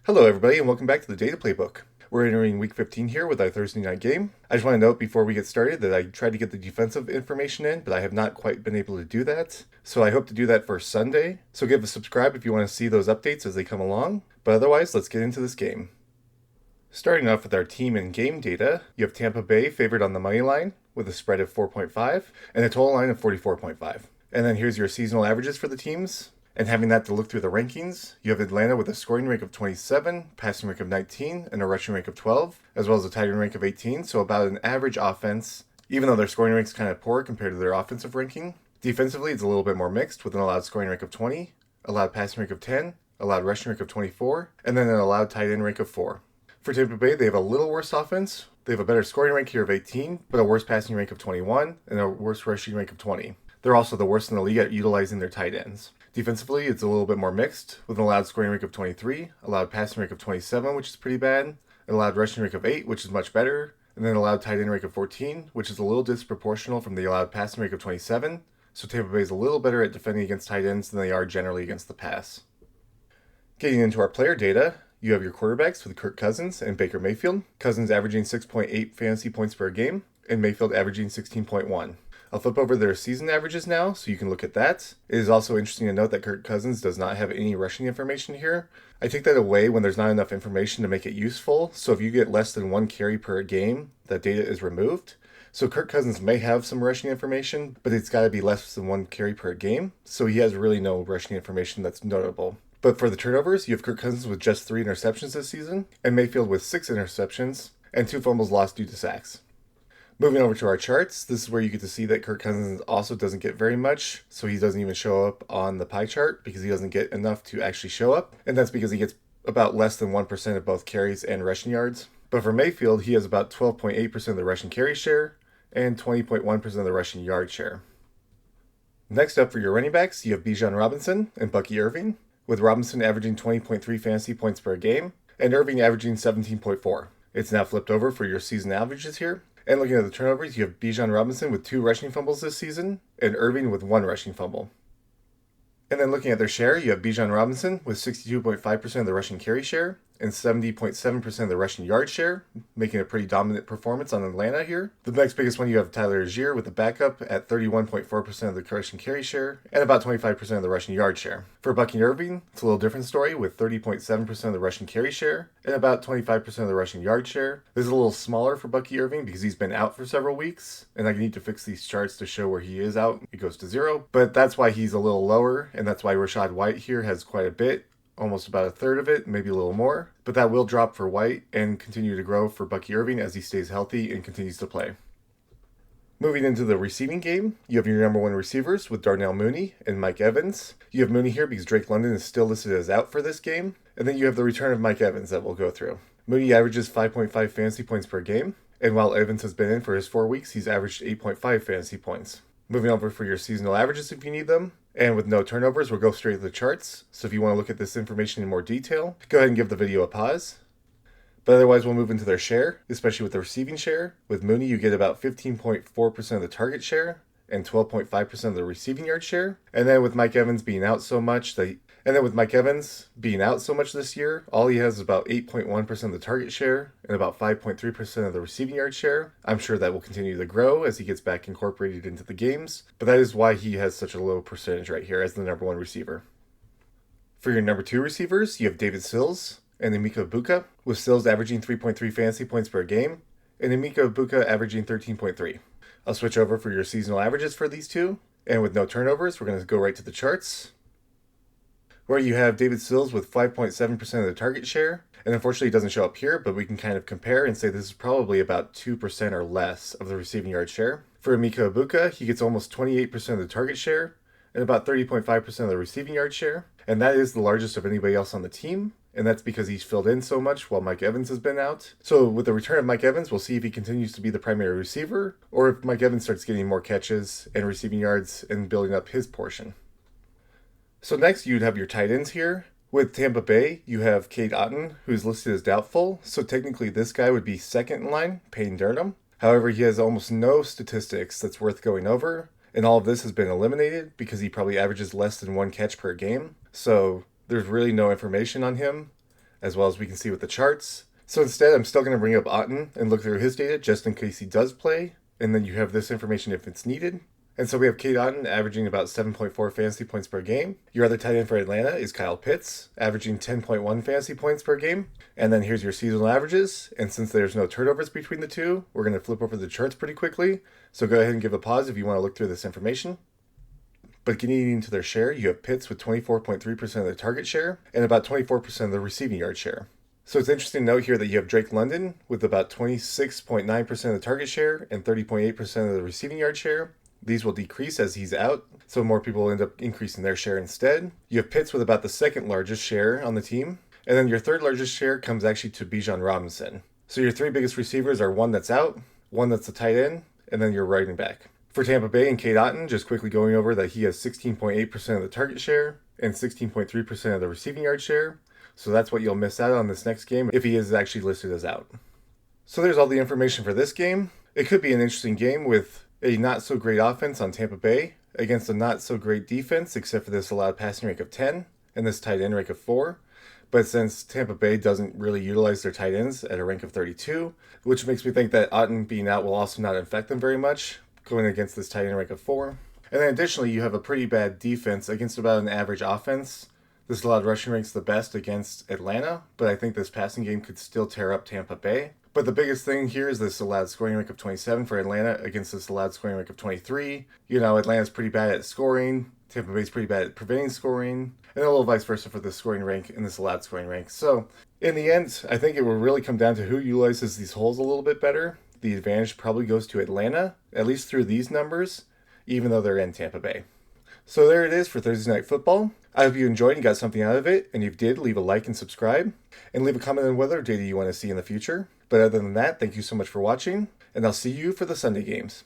Hello, everybody, and welcome back to the Data Playbook. We're entering week 15 here with our Thursday night game. I just want to note before we get started that I tried to get the defensive information in, but I have not quite been able to do that. So I hope to do that for Sunday. So give a subscribe if you want to see those updates as they come along. But otherwise, let's get into this game. Starting off with our team and game data, you have Tampa Bay favored on the money line with a spread of 4.5 and a total line of 44.5. And then here's your seasonal averages for the teams. And having that to look through the rankings, you have Atlanta with a scoring rank of 27, passing rank of 19, and a rushing rank of 12, as well as a tight end rank of 18, so about an average offense, even though their scoring rank is kind of poor compared to their offensive ranking. Defensively, it's a little bit more mixed, with an allowed scoring rank of 20, allowed passing rank of 10, allowed rushing rank of 24, and then an allowed tight end rank of 4. For Tampa Bay, they have a little worse offense. They have a better scoring rank here of 18, but a worse passing rank of 21, and a worse rushing rank of 20. They're also the worst in the league at utilizing their tight ends. Defensively, it's a little bit more mixed, with an allowed scoring rank of 23, allowed passing rank of 27, which is pretty bad, an allowed rushing rank of 8, which is much better, and then an allowed tight end rank of 14, which is a little disproportional from the allowed passing rank of 27, so Tampa Bay is a little better at defending against tight ends than they are generally against the pass. Getting into our player data, you have your quarterbacks with Kirk Cousins and Baker Mayfield. Cousins averaging 6.8 fantasy points per game, and Mayfield averaging 16.1. I'll flip over their season averages now so you can look at that. It is also interesting to note that Kirk Cousins does not have any rushing information here. I take that away when there's not enough information to make it useful, so if you get less than 1 carry per game, that data is removed. So Kirk Cousins may have some rushing information, but it's got to be less than 1 carry per game, so he has really no rushing information that's notable. But for the turnovers, you have Kirk Cousins with just 3 interceptions this season, and Mayfield with 6 interceptions, and 2 fumbles lost due to sacks. Moving over to our charts, this is where you get to see that Kirk Cousins also doesn't get very much, so he doesn't even show up on the pie chart because he doesn't get enough to actually show up, and that's because he gets about less than 1% of both carries and rushing yards. But for Mayfield, he has about 12.8% of the rushing carry share and 20.1% of the rushing yard share. Next up for your running backs, you have Bijan Robinson and Bucky Irving, with Robinson averaging 20.3 fantasy points per game and Irving averaging 17.4. It's now flipped over for your season averages here. And looking at the turnovers, you have Bijan Robinson with 2 rushing fumbles this season, and Irving with 1 rushing fumble. And then looking at their share, you have Bijan Robinson with 62.5% of the rushing carry share, and 70.7% of the rushing yard share, making a pretty dominant performance on Atlanta here. The next biggest one, you have Tyler Algier with the backup at 31.4% of the rushing carry share, and about 25% of the rushing yard share. For Bucky Irving, it's a little different story with 30.7% of the rushing carry share, and about 25% of the rushing yard share. This is a little smaller for Bucky Irving because he's been out for several weeks, and I need to fix these charts to show where he is out. It goes to 0, but that's why he's a little lower, and that's why Rachaad White here has quite a bit. Almost about a third of it, maybe a little more. But that will drop for White and continue to grow for Bucky Irving as he stays healthy and continues to play. Moving into the receiving game, you have your number 1 receivers with Darnell Mooney and Mike Evans. You have Mooney here because Drake London is still listed as out for this game. And then you have the return of Mike Evans that we'll go through. Mooney averages 5.5 fantasy points per game. And while Evans has been in for his 4 weeks, he's averaged 8.5 fantasy points. Moving over for your seasonal averages if you need them. And with no turnovers, we'll go straight to the charts. So if you want to look at this information in more detail, go ahead and give the video a pause. But otherwise, we'll move into their share, especially with the receiving share. With Mooney, you get about 15.4% of the target share and 12.5% of the receiving yard share. And then with Mike Evans being out so much this year, all he has is about 8.1% of the target share and about 5.3% of the receiving yard share. I'm sure that will continue to grow as he gets back incorporated into the games, but that is why he has such a low percentage right here as the number 1 receiver. For your number 2 receivers, you have David Sills and Emeka Egbuka, with Sills averaging 3.3 fantasy points per game and Emeka Egbuka averaging 13.3. I'll switch over for your seasonal averages for these two, and with no turnovers, we're going to go right to the charts, where you have David Sills with 5.7% of the target share, and unfortunately it doesn't show up here, but we can kind of compare and say this is probably about 2% or less of the receiving yard share. For Emeka Egbuka, he gets almost 28% of the target share, and about 30.5% of the receiving yard share, and that is the largest of anybody else on the team, and that's because he's filled in so much while Mike Evans has been out. So with the return of Mike Evans, we'll see if he continues to be the primary receiver, or if Mike Evans starts getting more catches and receiving yards and building up his portion. So next, you'd have your tight ends here. With Tampa Bay, you have Cade Otton, who's listed as doubtful, so technically this guy would be second in line, Payne Durham. However, he has almost no statistics that's worth going over, and all of this has been eliminated because he probably averages less than 1 catch per game, so there's really no information on him. as well as we can see with the charts. So instead, I'm still going to bring up Otten and look through his data just in case he does play, and then you have this information if it's needed. And so we have Cade Otten averaging about 7.4 fantasy points per game. Your other tight end for Atlanta is Kyle Pitts, averaging 10.1 fantasy points per game. And then here's your seasonal averages. And since there's no turnovers between the two, we're going to flip over the charts pretty quickly. So go ahead and give a pause if you want to look through this information. But getting into their share, you have Pitts with 24.3% of the target share and about 24% of the receiving yard share. So it's interesting to note here that you have Drake London with about 26.9% of the target share and 30.8% of the receiving yard share. These will decrease as he's out, so more people will end up increasing their share instead. You have Pitts with about the second largest share on the team, and then your third largest share comes actually to Bijan Robinson. So your three biggest receivers are one that's out, one that's a tight end, and then your running back. For Tampa Bay and Cade Otten, just quickly going over that he has 16.8% of the target share and 16.3% of the receiving yard share. So that's what you'll miss out on this next game if he is actually listed as out. So there's all the information for this game. It could be an interesting game with a not so great offense on Tampa Bay against a not so great defense, except for this allowed passing rank of 10 and this tight end rank of 4. But since Tampa Bay doesn't really utilize their tight ends at a rank of 32, which makes me think that Otten being out will also not affect them very much, going against this tight end rank of 4. And then additionally, you have a pretty bad defense against about an average offense. This allowed rushing ranks the best against Atlanta, but I think this passing game could still tear up Tampa Bay. But the biggest thing here is this allowed scoring rank of 27 for Atlanta against this allowed scoring rank of 23. You know, Atlanta's pretty bad at scoring. Tampa Bay's pretty bad at preventing scoring. And a little vice versa for the scoring rank and this allowed scoring rank. So, in the end, I think it will really come down to who utilizes these holes a little bit better. The advantage probably goes to Atlanta, at least through these numbers, even though they're in Tampa Bay. So there it is for Thursday Night Football. I hope you enjoyed and got something out of it. And if you did, leave a like and subscribe. And leave a comment on what other data you want to see in the future. But other than that, thank you so much for watching. And I'll see you for the Sunday games.